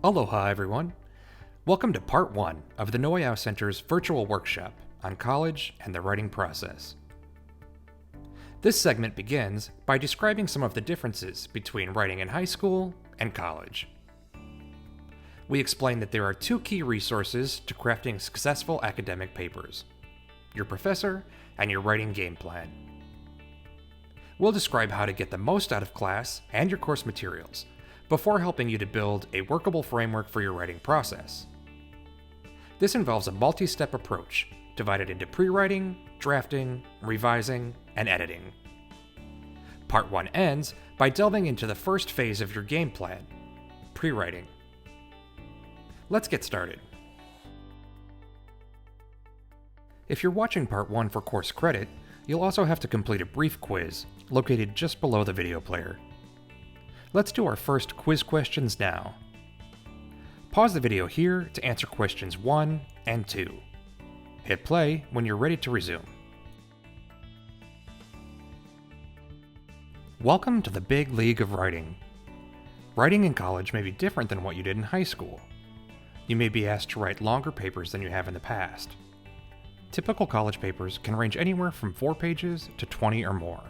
Aloha, everyone. Welcome to Part 1 of the Noyau Center's virtual workshop on college and the writing process. This segment begins by describing some of the differences between writing in high school and college. We explain that there are two key resources to crafting successful academic papers: your professor and your writing game plan. We'll describe how to get the most out of class and your course materials before helping you to build a workable framework for your writing process. This involves a multi-step approach divided into pre-writing, drafting, revising, and editing. Part 1 ends by delving into the first phase of your game plan, pre-writing. Let's get started. If you're watching Part 1 for course credit, you'll also have to complete a brief quiz located just below the video player. Let's do our first quiz questions now. Pause the video here to answer questions 1 and 2. Hit play when you're ready to resume. Welcome to the big league of writing. Writing in college may be different than what you did in high school. You may be asked to write longer papers than you have in the past. Typical college papers can range anywhere from 4 pages to 20 or more.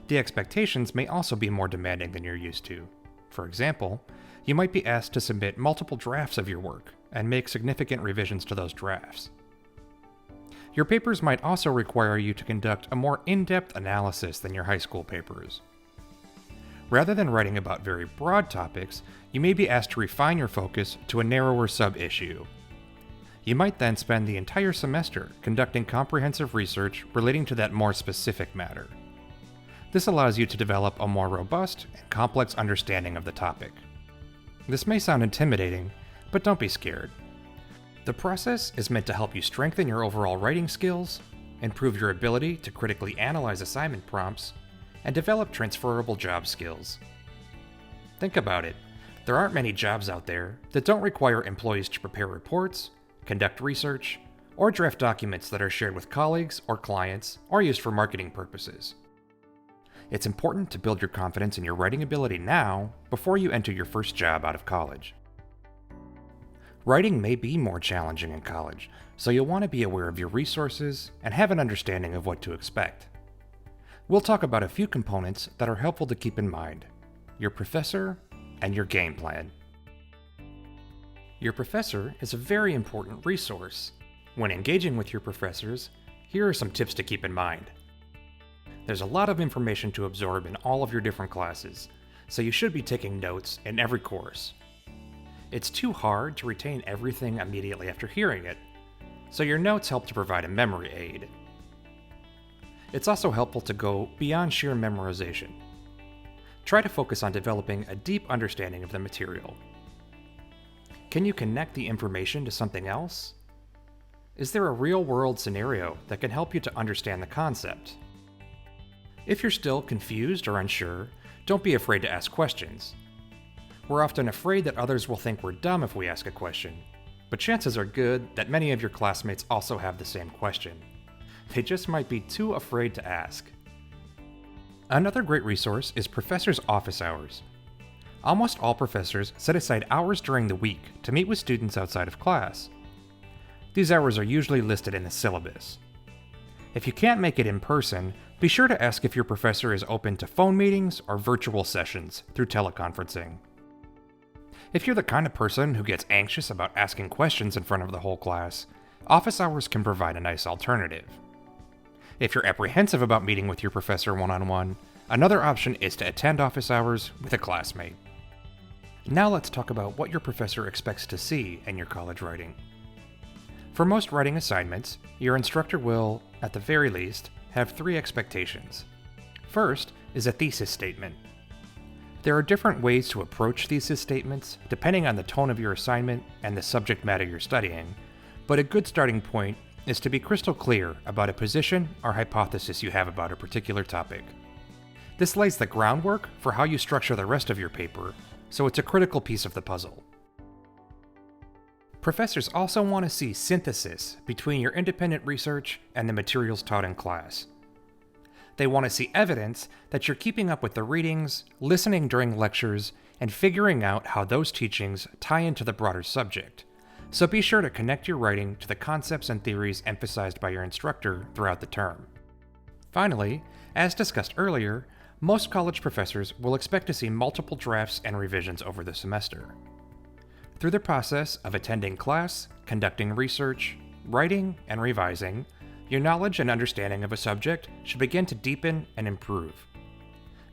The expectations may also be more demanding than you're used to. For example, you might be asked to submit multiple drafts of your work and make significant revisions to those drafts. Your papers might also require you to conduct a more in-depth analysis than your high school papers. Rather than writing about very broad topics, you may be asked to refine your focus to a narrower sub-issue. You might then spend the entire semester conducting comprehensive research relating to that more specific matter. This allows you to develop a more robust and complex understanding of the topic. This may sound intimidating, but don't be scared. The process is meant to help you strengthen your overall writing skills, improve your ability to critically analyze assignment prompts, and develop transferable job skills. Think about it. There aren't many jobs out there that don't require employees to prepare reports, conduct research, or draft documents that are shared with colleagues or clients or used for marketing purposes. It's important to build your confidence in your writing ability now before you enter your first job out of college. Writing may be more challenging in college, so you'll want to be aware of your resources and have an understanding of what to expect. We'll talk about a few components that are helpful to keep in mind: your professor and your game plan. Your professor is a very important resource. When engaging with your professors, here are some tips to keep in mind. There's a lot of information to absorb in all of your different classes, so you should be taking notes in every course. It's too hard to retain everything immediately after hearing it, so your notes help to provide a memory aid. It's also helpful to go beyond sheer memorization. Try to focus on developing a deep understanding of the material. Can you connect the information to something else? Is there a real-world scenario that can help you to understand the concept? If you're still confused or unsure, don't be afraid to ask questions. We're often afraid that others will think we're dumb if we ask a question, but chances are good that many of your classmates also have the same question. They just might be too afraid to ask. Another great resource is professors' office hours. Almost all professors set aside hours during the week to meet with students outside of class. These hours are usually listed in the syllabus. If you can't make it in person, be sure to ask if your professor is open to phone meetings or virtual sessions through teleconferencing. If you're the kind of person who gets anxious about asking questions in front of the whole class, office hours can provide a nice alternative. If you're apprehensive about meeting with your professor one-on-one, another option is to attend office hours with a classmate. Now let's talk about what your professor expects to see in your college writing. For most writing assignments, your instructor will, at the very least, have 3 expectations. First is a thesis statement. There are different ways to approach thesis statements depending on the tone of your assignment and the subject matter you're studying, but a good starting point is to be crystal clear about a position or hypothesis you have about a particular topic. This lays the groundwork for how you structure the rest of your paper, so it's a critical piece of the puzzle. Professors also want to see synthesis between your independent research and the materials taught in class. They want to see evidence that you're keeping up with the readings, listening during lectures, and figuring out how those teachings tie into the broader subject. So be sure to connect your writing to the concepts and theories emphasized by your instructor throughout the term. Finally, as discussed earlier, most college professors will expect to see multiple drafts and revisions over the semester. Through the process of attending class, conducting research, writing, and revising, your knowledge and understanding of a subject should begin to deepen and improve.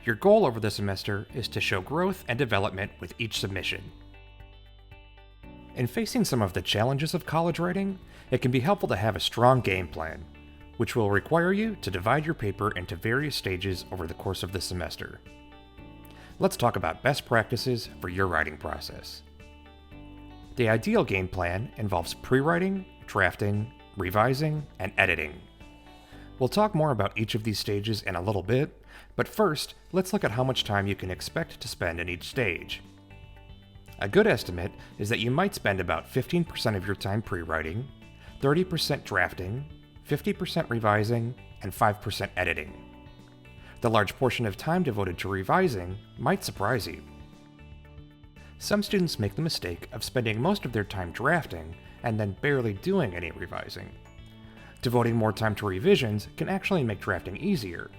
Your goal over the semester is to show growth and development with each submission. In facing some of the challenges of college writing, it can be helpful to have a strong game plan, which will require you to divide your paper into various stages over the course of the semester. Let's talk about best practices for your writing process. The ideal game plan involves pre-writing, drafting, revising, and editing. We'll talk more about each of these stages in a little bit, but first, let's look at how much time you can expect to spend in each stage. A good estimate is that you might spend about 15% of your time pre-writing, 30% drafting, 50% revising, and 5% editing. The large portion of time devoted to revising might surprise you. Some students make the mistake of spending most of their time drafting and then barely doing any revising. Devoting more time to revisions can actually make drafting easier.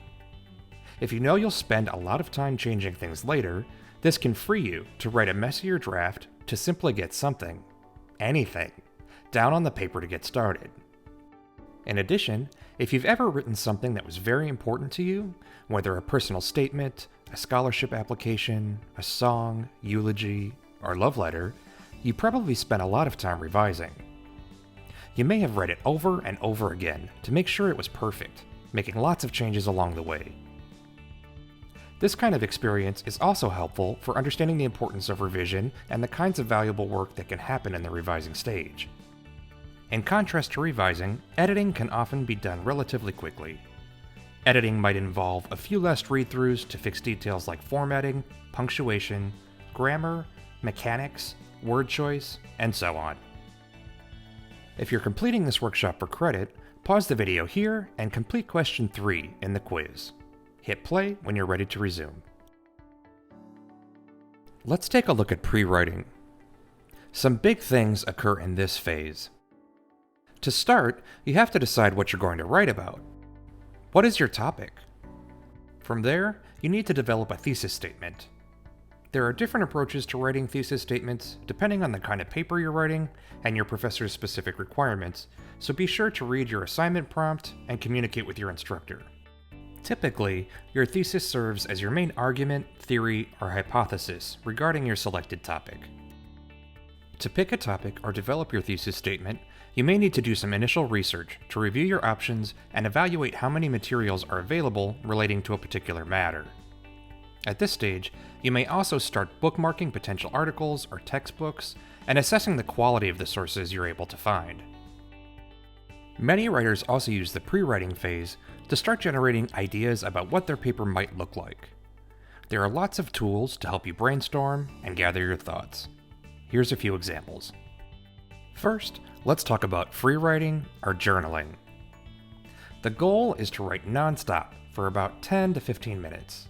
If you know you'll spend a lot of time changing things later, this can free you to write a messier draft to simply get something, anything, down on the paper to get started. In addition, if you've ever written something that was very important to you, whether a personal statement, a scholarship application, a song, eulogy, or love letter, you probably spent a lot of time revising. You may have read it over and over again to make sure it was perfect, making lots of changes along the way. This kind of experience is also helpful for understanding the importance of revision and the kinds of valuable work that can happen in the revising stage. In contrast to revising, editing can often be done relatively quickly. Editing might involve a few less read-throughs to fix details like formatting, punctuation, grammar, mechanics, word choice, and so on. If you're completing this workshop for credit, pause the video here and complete question 3 in the quiz. Hit play when you're ready to resume. Let's take a look at pre-writing. Some big things occur in this phase. To start, you have to decide what you're going to write about. What is your topic? From there, you need to develop a thesis statement. There are different approaches to writing thesis statements depending on the kind of paper you're writing and your professor's specific requirements, so be sure to read your assignment prompt and communicate with your instructor. Typically, your thesis serves as your main argument, theory, or hypothesis regarding your selected topic. To pick a topic or develop your thesis statement, you may need to do some initial research to review your options and evaluate how many materials are available relating to a particular matter. At this stage, you may also start bookmarking potential articles or textbooks and assessing the quality of the sources you're able to find. Many writers also use the pre-writing phase to start generating ideas about what their paper might look like. There are lots of tools to help you brainstorm and gather your thoughts. Here's a few examples. First, let's talk about free writing or journaling. The goal is to write non-stop for about 10 to 15 minutes.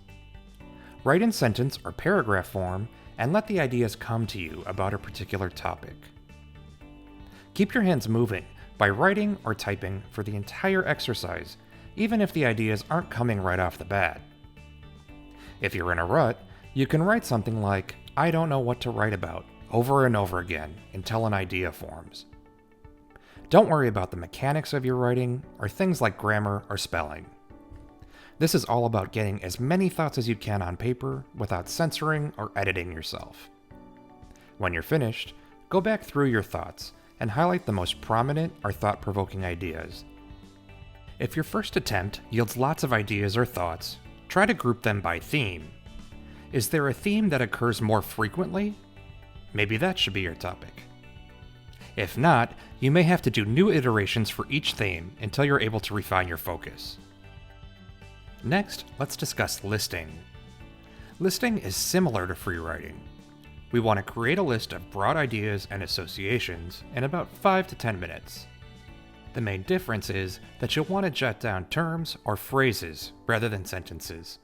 Write in sentence or paragraph form and let the ideas come to you about a particular topic. Keep your hands moving by writing or typing for the entire exercise, even if the ideas aren't coming right off the bat. If you're in a rut, you can write something like, "I don't know what to write about," over and over again until an idea forms. Don't worry about the mechanics of your writing or things like grammar or spelling. This is all about getting as many thoughts as you can on paper without censoring or editing yourself. When you're finished, go back through your thoughts and highlight the most prominent or thought-provoking ideas. If your first attempt yields lots of ideas or thoughts, try to group them by theme. Is there a theme that occurs more frequently? Maybe that should be your topic. If not, you may have to do new iterations for each theme until you're able to refine your focus. Next, let's discuss listing. Listing is similar to free writing. We want to create a list of broad ideas and associations in about 5 to 10 minutes. The main difference is that you'll want to jot down terms or phrases rather than sentences.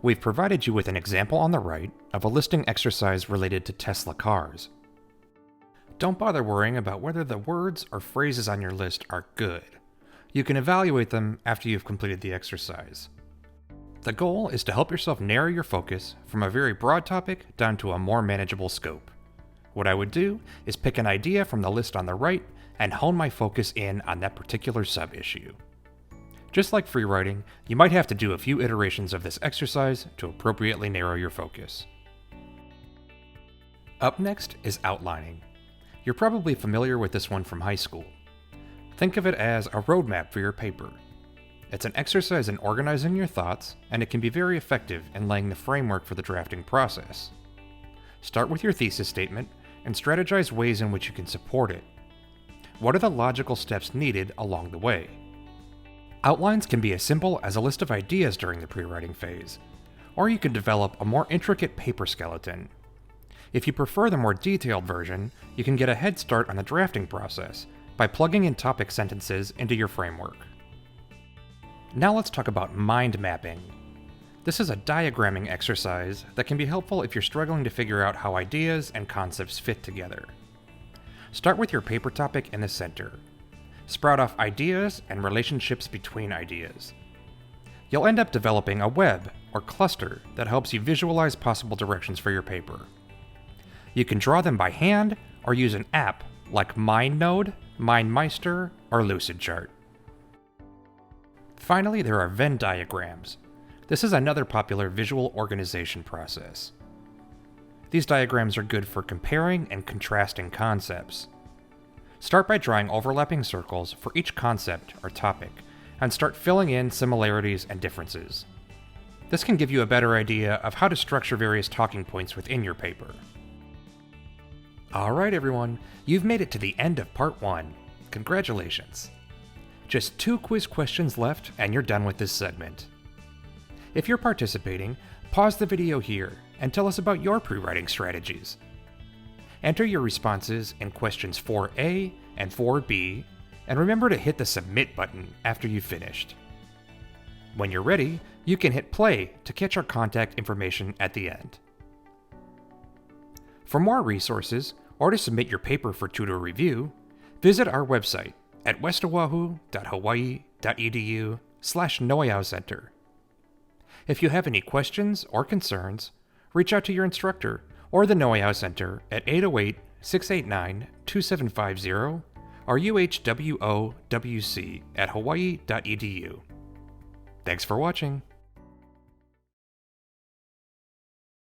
We've provided you with an example on the right of a listing exercise related to Tesla cars. Don't bother worrying about whether the words or phrases on your list are good. You can evaluate them after you've completed the exercise. The goal is to help yourself narrow your focus from a very broad topic down to a more manageable scope. What I would do is pick an idea from the list on the right and hone my focus in on that particular sub-issue. Just like free writing, you might have to do a few iterations of this exercise to appropriately narrow your focus. Up next is outlining. You're probably familiar with this one from high school. Think of it as a roadmap for your paper. It's an exercise in organizing your thoughts, and it can be very effective in laying the framework for the drafting process. Start with your thesis statement and strategize ways in which you can support it. What are the logical steps needed along the way? Outlines can be as simple as a list of ideas during the pre-writing phase, or you can develop a more intricate paper skeleton. If you prefer the more detailed version, you can get a head start on the drafting process by plugging in topic sentences into your framework. Now let's talk about mind mapping. This is a diagramming exercise that can be helpful if you're struggling to figure out how ideas and concepts fit together. Start with your paper topic in the center. Sprout off ideas and relationships between ideas. You'll end up developing a web or cluster that helps you visualize possible directions for your paper. You can draw them by hand or use an app like MindNode, MindMeister, or LucidChart. Finally, there are Venn diagrams. This is another popular visual organization process. These diagrams are good for comparing and contrasting concepts. Start by drawing overlapping circles for each concept or topic, and start filling in similarities and differences. This can give you a better idea of how to structure various talking points within your paper. Alright everyone, you've made it to the end of part 1. Congratulations! Just 2 quiz questions left and you're done with this segment. If you're participating, pause the video here and tell us about your pre-writing strategies. Enter your responses in questions 4A and 4B, and remember to hit the submit button after you've finished. When you're ready, you can hit play to catch our contact information at the end. For more resources, or to submit your paper for tutor review, visit our website at westoahu.hawaii.edu/Noyau Center. If you have any questions or concerns, reach out to your instructor or the Noyau Center at 808-689-2750 or uhwowc@hawaii.edu. Thanks for watching.